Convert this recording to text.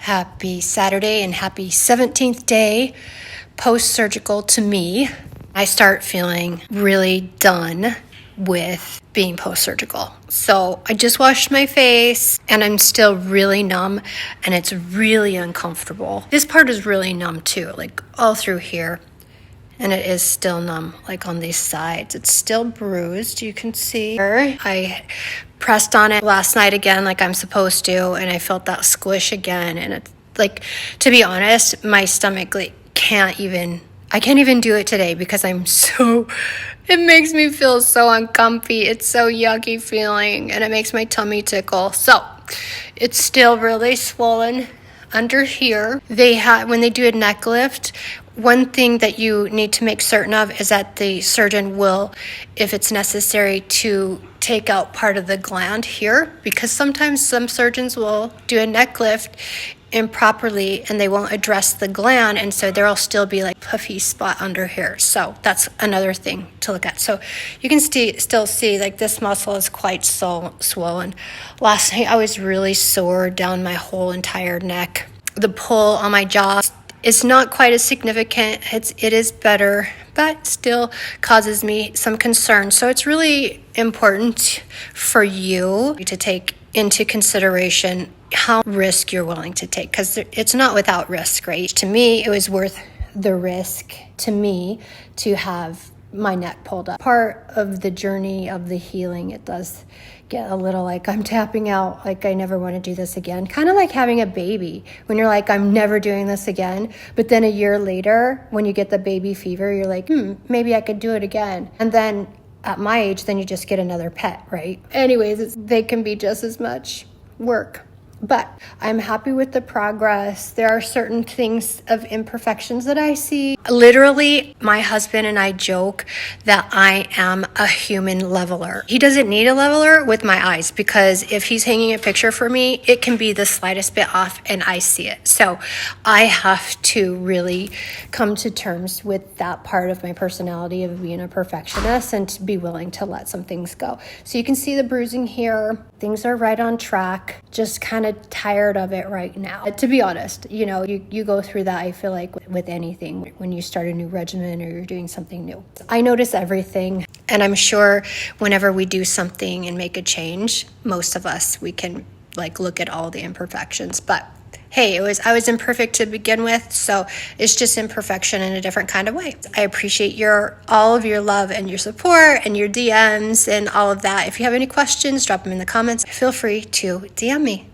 Happy Saturday and happy 17th day post-surgical to me. I start feeling really done with being post-surgical. So I just washed my face and I'm still really numb and it's really uncomfortable. This part is really numb too, like all through here. And it is still numb, like on these sides. It's still bruised, you can see. I pressed on it last night again like I'm supposed to, and I felt that squish again. And it's like, to be honest, my stomach I can't even do it today because it makes me feel so uncomfy. It's so yucky feeling and it makes my tummy tickle. So it's still really swollen under here. When they do a neck lift, one thing that you need to make certain of is that the surgeon will, if it's necessary, to take out part of the gland here, because sometimes some surgeons will do a neck lift improperly and they won't address the gland, and so there'll still be like puffy spot under here. So that's another thing to look at. So you can still see like this muscle is quite swollen. Last night I was really sore down my whole entire neck. The pull on my jaw is not quite as significant. It is better, but still causes me some concern. So it's really important for you to take into consideration how risk you're willing to take, because it's not without risk, right? To me, it was worth the risk to me to have my neck pulled up. Part of the journey of the healing, it does get a little like I'm tapping out, like I never want to do this again. Kind of like having a baby when you're like, I'm never doing this again. But then a year later, when you get the baby fever, you're like, maybe I could do it again. And then at my age, then you just get another pet, right? Anyways, they can be just as much work. But I'm happy with the progress. There are certain things of imperfections that I see. Literally, my husband and I joke that I am a human leveler. He doesn't need a leveler with my eyes, because if he's hanging a picture for me, it can be the slightest bit off and I see it. So I have to really come to terms with that part of my personality of being a perfectionist and to be willing to let some things go. So you can see the bruising here. Things are right on track. Just kind of tired of it right now. To be honest, you go through that, I feel like, with anything when you start a new regimen or you're doing something new. I notice everything, and I'm sure whenever we do something and make a change, most of us, we can look at all the imperfections. But hey, I was imperfect to begin with, so it's just imperfection in a different kind of way. I appreciate all of your love and your support and your DMs and all of that. If you have any questions, drop them in the comments. Feel free to DM me.